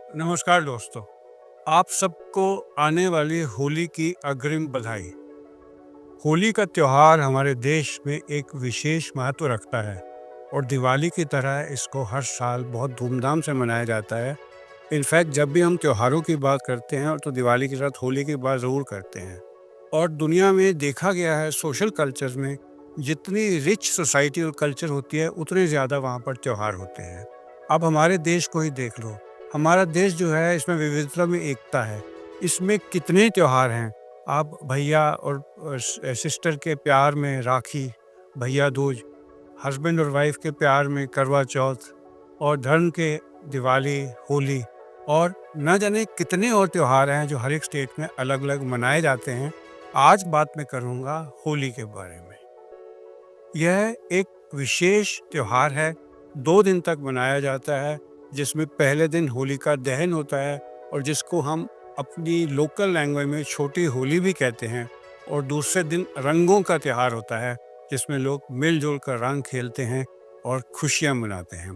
नमस्कार दोस्तों। आप सबको आने वाली होली की अग्रिम बधाई। होली का त्योहार हमारे देश में एक विशेष महत्व रखता है और दिवाली की तरह इसको हर साल बहुत धूमधाम से मनाया जाता है। इनफैक्ट जब भी हम त्योहारों की बात करते हैं तो दिवाली के साथ होली की बात ज़रूर करते हैं। और दुनिया में देखा गया है सोशल कल्चर में जितनी रिच सोसाइटी और कल्चर होती है उतने ज़्यादा वहाँ पर त्योहार होते हैं। अब हमारे देश को ही देख लो। हमारा देश जो है इसमें विविधता में एकता है। इसमें कितने त्योहार हैं। आप भैया और सिस्टर के प्यार में राखी, भैया दूज, हस्बैंड और वाइफ के प्यार में करवा चौथ और धर्म के दिवाली, होली और न जाने कितने और त्योहार हैं जो हर एक स्टेट में अलग अलग मनाए जाते हैं। आज बात मैं करूँगा होली के बारे में। यह एक विशेष त्योहार है, 2 दिन तक मनाया जाता है, जिसमें पहले दिन होलिका दहन होता है और जिसको हम अपनी लोकल लैंग्वेज में छोटी होली भी कहते हैं। और दूसरे दिन रंगों का त्योहार होता है, जिसमें लोग मिलजुल कर रंग खेलते हैं और खुशियाँ मनाते हैं।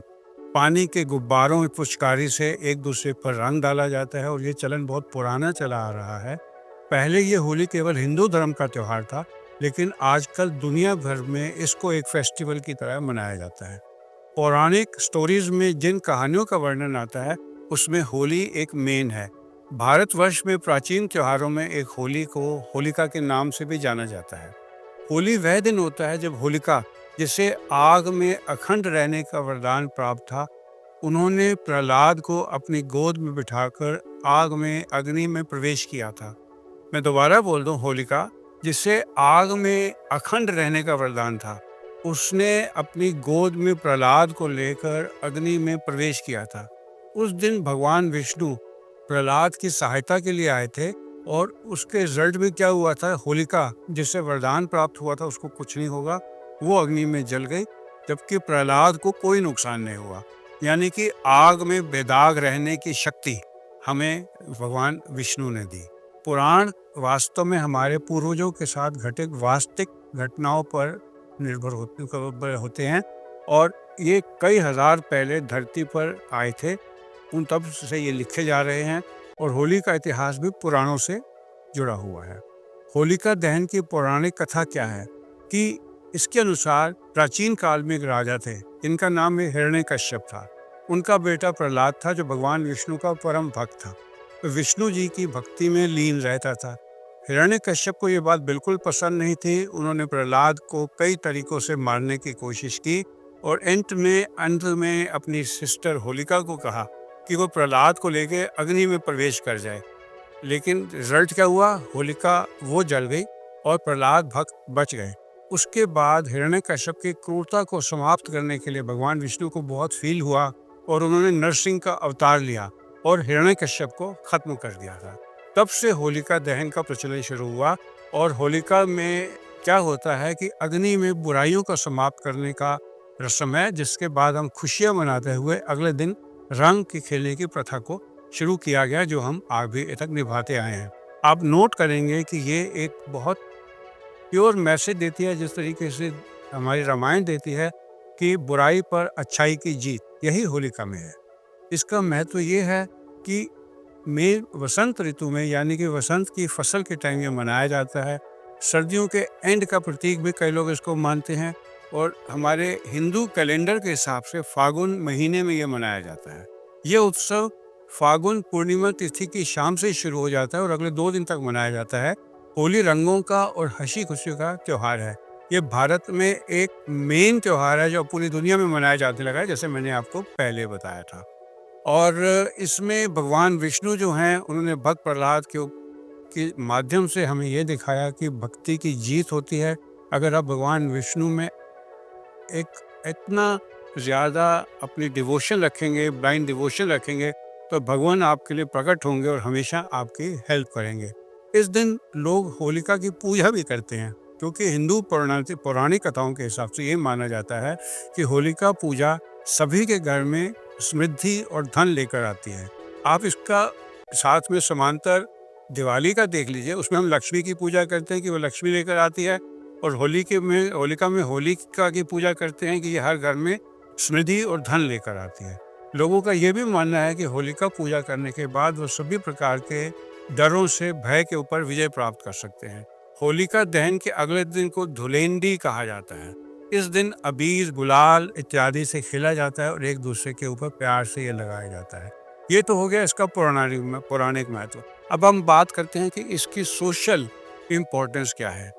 पानी के गुब्बारों में पिचकारी से एक दूसरे पर रंग डाला जाता है और ये चलन बहुत पुराना चला आ रहा है। पहले ये होली केवल हिंदू धर्म का त्योहार था, लेकिन आजकल दुनिया भर में इसको एक फेस्टिवल की तरह मनाया जाता है। पौराणिक स्टोरीज में जिन कहानियों का वर्णन आता है उसमें होली एक मेन है। भारतवर्ष में प्राचीन त्योहारों में एक होली को होलिका के नाम से भी जाना जाता है। होली वह दिन होता है जब होलिका, जिसे आग में अखंड रहने का वरदान प्राप्त था, उन्होंने प्रहलाद को अपनी गोद में बिठाकर आग में अग्नि में प्रवेश किया था। मैं दोबारा बोल दूं, होलिका जिसे आग में अखंड रहने का वरदान था, उसने अपनी गोद में प्रहलाद को लेकर अग्नि में प्रवेश किया था। उस दिन भगवान विष्णु प्रहलाद की सहायता के लिए आए थे और उसके रिजल्ट में क्या हुआ था, होलिका जिससे वरदान प्राप्त हुआ था उसको कुछ नहीं होगा, वो अग्नि में जल गई, जबकि प्रहलाद को कोई नुकसान नहीं हुआ। यानी कि आग में बेदाग रहने की शक्ति हमें भगवान विष्णु ने दी। पुराण वास्तव में हमारे पूर्वजों के साथ घटित वास्तविक घटनाओं पर निर्भर होते हैं और ये कई हजार पहले धरती पर आए थे। उन तब से ये लिखे जा रहे हैं और होली का इतिहास भी पुराणों से जुड़ा हुआ है। होलिका दहन की पौराणिक कथा क्या है कि इसके अनुसार प्राचीन काल में एक राजा थे जिनका नाम हिरण्यकश्यप था। उनका बेटा प्रहलाद था जो भगवान विष्णु का परम भक्त था, विष्णु जी की भक्ति में लीन रहता था। हिरण्यकश्यप को ये बात बिल्कुल पसंद नहीं थी। उन्होंने प्रहलाद को कई तरीकों से मारने की कोशिश की और अंत में अपनी सिस्टर होलिका को कहा कि वो प्रहलाद को लेकर अग्नि में प्रवेश कर जाए। लेकिन रिजल्ट क्या हुआ, होलिका वो जल गई और प्रहलाद भक्त बच गए। उसके बाद हिरण्यकश्यप की क्रूरता को समाप्त करने के लिए भगवान विष्णु को बहुत फील हुआ और उन्होंने नरसिंह का अवतार लिया और हिरण्यकश्यप को खत्म कर दिया था। तब से होलिका दहन का प्रचलन शुरू हुआ। और होलिका में क्या होता है कि अग्नि में बुराइयों को समाप्त करने का रस्म है, जिसके बाद हम खुशियां मनाते हुए अगले दिन रंग की खेलने की प्रथा को शुरू किया गया, जो हम अभी तक निभाते आए हैं। आप नोट करेंगे कि ये एक बहुत प्योर मैसेज देती है, जिस तरीके से हमारी रामायण देती है कि बुराई पर अच्छाई की जीत, यही होलिका में है। इसका महत्व ये है कि वसंत ऋतु में, यानी कि वसंत की फसल के टाइम ये मनाया जाता है। सर्दियों के एंड का प्रतीक भी कई लोग इसको मानते हैं और हमारे हिंदू कैलेंडर के हिसाब से फागुन महीने में ये मनाया जाता है। ये उत्सव फागुन पूर्णिमा तिथि की शाम से शुरू हो जाता है और अगले 2 दिन तक मनाया जाता है। होली रंगों का और हंसी खुशी का त्योहार है। ये भारत में एक मेन त्योहार है जो पूरी दुनिया में मनाया जाने लगा है, जैसे मैंने आपको पहले बताया था। और इसमें भगवान विष्णु जो हैं, उन्होंने भक्त प्रहलाद के माध्यम से हमें ये दिखाया कि भक्ति की जीत होती है। अगर आप भगवान विष्णु में एक इतना ज़्यादा अपनी डिवोशन रखेंगे, ब्लाइंड डिवोशन रखेंगे, तो भगवान आपके लिए प्रकट होंगे और हमेशा आपकी हेल्प करेंगे। इस दिन लोग होलिका की पूजा भी करते हैं, क्योंकि हिंदू पौराणिक कथाओं के हिसाब से ये माना जाता है कि होलिका पूजा सभी के घर में समृद्धि और धन लेकर आती है। आप इसका साथ में समांतर दिवाली का देख लीजिए, उसमें हम लक्ष्मी की पूजा करते हैं कि वो लक्ष्मी लेकर आती है, और होलिका में होलिका की पूजा करते हैं कि ये हर घर में समृद्धि और धन लेकर आती है। लोगों का ये भी मानना है कि होलिका पूजा करने के बाद वो सभी प्रकार के डरों से भय के ऊपर विजय प्राप्त कर सकते हैं। होलिका दहन के अगले दिन को धुलेंडी कहा जाता है। इस दिन अबीर, गुलाल इत्यादि से खेला जाता है और एक दूसरे के ऊपर प्यार से ये लगाया जाता है। ये तो हो गया इसका पौराणिक महत्व। अब हम बात करते हैं कि इसकी सोशल इम्पोर्टेंस क्या है।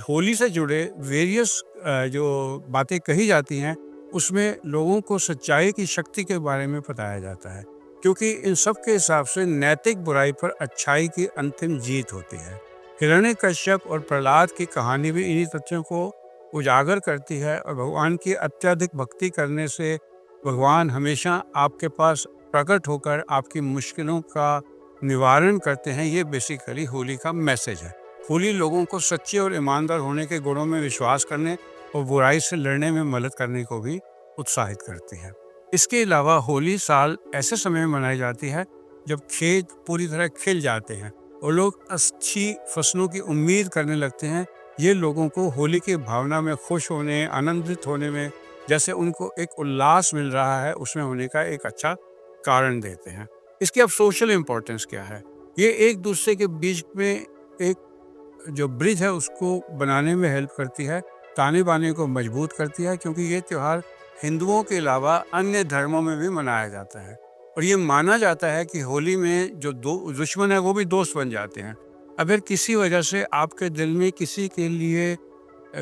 होली से जुड़े वेरियस जो बातें कही जाती हैं, उसमें लोगों को सच्चाई की शक्ति के बारे में बताया जाता है, क्योंकि इन सब के हिसाब से नैतिक बुराई पर अच्छाई की अंतिम जीत होती है। हिरण्यकश्यप और प्रहलाद की कहानी भी इन्हीं तथ्यों को उजागर करती है और भगवान की अत्यधिक भक्ति करने से भगवान हमेशा आपके पास प्रकट होकर आपकी मुश्किलों का निवारण करते हैं। ये बेसिकली होली का मैसेज है। होली लोगों को सच्चे और ईमानदार होने के गुणों में विश्वास करने और बुराई से लड़ने में मदद करने को भी उत्साहित करती है। इसके अलावा होली साल ऐसे समय में मनाई जाती है जब खेत पूरी तरह खिल जाते हैं और लोग अच्छी फसलों की उम्मीद करने लगते हैं। ये लोगों को होली की भावना में खुश होने, आनंदित होने में, जैसे उनको एक उल्लास मिल रहा है, उसमें होने का एक अच्छा कारण देते हैं। इसकी अब सोशल इम्पोर्टेंस क्या है? ये एक दूसरे के बीच में एक जो ब्रिज है उसको बनाने में हेल्प करती है, ताने बाने को मजबूत करती है, क्योंकि ये त्यौहार हिंदुओं के अलावा अन्य धर्मों में भी मनाया जाता है और ये माना जाता है कि होली में जो दो दुश्मन है वो भी दोस्त बन जाते हैं। अगर किसी वजह से आपके दिल में किसी के लिए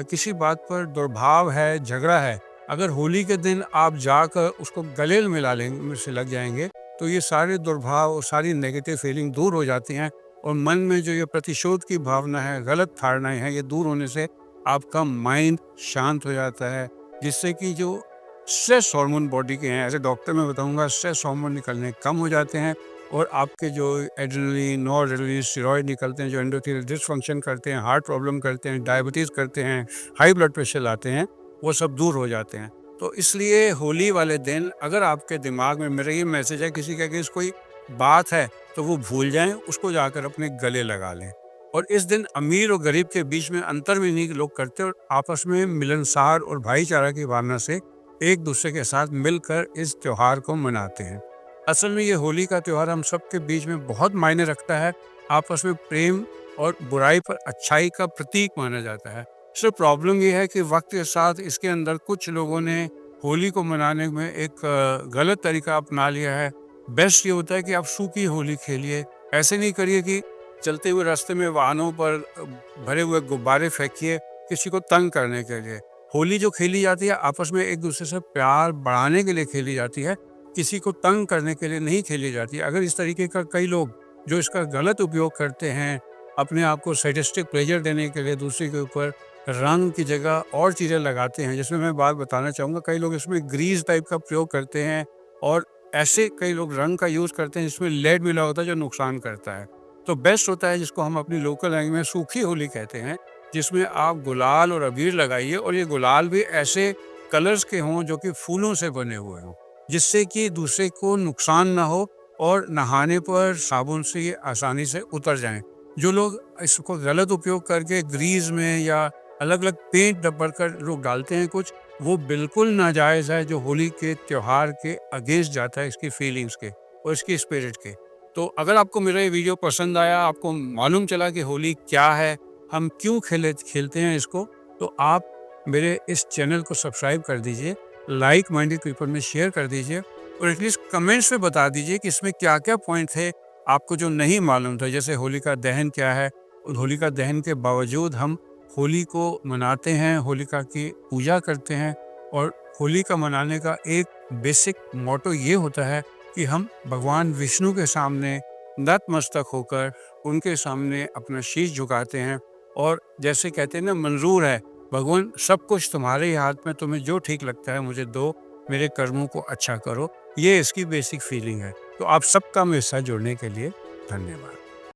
किसी बात पर दुर्भाव है, झगड़ा है, अगर होली के दिन आप जाकर उसको गले मिला लेंगे से लग जाएंगे, तो ये सारे दुर्भाव और सारी नेगेटिव फीलिंग दूर हो जाती हैं और मन में जो ये प्रतिशोध की भावना है, गलत धारणाएं हैं, ये दूर होने से आपका माइंड शांत हो जाता है, जिससे कि जो स्ट्रेस हार्मोन बॉडी के हैं, एज ए डॉक्टर मैं बताऊंगा, स्ट्रेस हार्मोन निकलने कम हो जाते हैं और आपके जो एड्रेनलिन, नॉरएड्रेनलिन, स्टेरॉइड निकलते हैं जो एंडोथेलियल डिसफंक्शन करते हैं, हार्ट प्रॉब्लम करते हैं, डायबिटीज़ करते हैं, हाई ब्लड प्रेशर लाते हैं, वो सब दूर हो जाते हैं। तो इसलिए होली वाले दिन अगर आपके दिमाग में, मेरा ये मैसेज है, किसी का अगेंस्ट कोई बात है तो वो भूल जाएं, उसको जाकर अपने गले लगा लें। और इस दिन अमीर और गरीब के बीच में अंतर भी नहीं लोग करते और आपस में मिलनसार और भाईचारा की भावना से एक दूसरे के साथ मिलकर इस त्योहार को मनाते हैं। असल में ये होली का त्योहार हम सबके बीच में बहुत मायने रखता है। आपस में प्रेम और बुराई पर अच्छाई का प्रतीक माना जाता है। सिर्फ प्रॉब्लम ये है कि वक्त के साथ इसके अंदर कुछ लोगों ने होली को मनाने में एक गलत तरीका अपना लिया है। बेस्ट ये होता है कि आप सूखी होली खेलिए। ऐसे नहीं करिए कि चलते हुए रास्ते में वाहनों पर भरे हुए गुब्बारे फेंकिए किसी को तंग करने के लिए। होली जो खेली जाती है आपस में एक दूसरे से प्यार बढ़ाने के लिए खेली जाती है, किसी को तंग करने के लिए नहीं खेली जाती। अगर इस तरीके का कई लोग जो इसका गलत उपयोग करते हैं, अपने आप को सैडिस्टिक प्लेजर देने के लिए दूसरे के ऊपर रंग की जगह और चीज़ें लगाते हैं, जिसमें मैं बात बताना चाहूँगा, कई लोग इसमें ग्रीस टाइप का प्रयोग करते हैं और ऐसे कई लोग रंग का यूज़ करते हैं जिसमें लेड मिला होता है जो नुकसान करता है। तो बेस्ट होता है जिसको हम अपनी लोकल लैंग्वेज में सूखी होली कहते हैं, जिसमें आप गुलाल और अबीर लगाइए और ये गुलाल भी ऐसे कलर्स के हों जो कि फूलों से बने हुए हों, जिससे कि दूसरे को नुकसान ना हो और नहाने पर साबुन से ये आसानी से उतर जाएं। जो लोग इसको गलत उपयोग करके ग्रीस में या अलग अलग पेंट भर कर लोग डालते हैं कुछ, वो बिल्कुल नाजायज़ है, जो होली के त्यौहार के अगेंस्ट जाता है, इसकी फीलिंग्स के और इसकी स्पिरिट के। तो अगर आपको मेरा ये वीडियो पसंद आया, आपको मालूम चला कि होली क्या है, हम क्यों खेलते हैं इसको, तो आप मेरे इस चैनल को सब्सक्राइब कर दीजिए, लाइक माइंडेड पीपल में शेयर कर दीजिए और एटलीस्ट कमेंट्स में बता दीजिए कि इसमें क्या क्या पॉइंट थे आपको जो नहीं मालूम था। जैसे होलिका दहन क्या है, और होलिका दहन के बावजूद हम होली को मनाते हैं, होलिका की पूजा करते हैं और होली का मनाने का एक बेसिक मोटो ये होता है कि हम भगवान विष्णु के सामने नतमस्तक होकर उनके सामने अपना शीश झुकाते हैं और जैसे कहते हैं ना, मंजूर है भगवान, सब कुछ तुम्हारे ही हाथ में, तुम्हें जो ठीक लगता है मुझे दो, मेरे कर्मों को अच्छा करो। ये इसकी बेसिक फीलिंग है। तो आप सबका मेरे साथ जुड़ने के लिए धन्यवाद।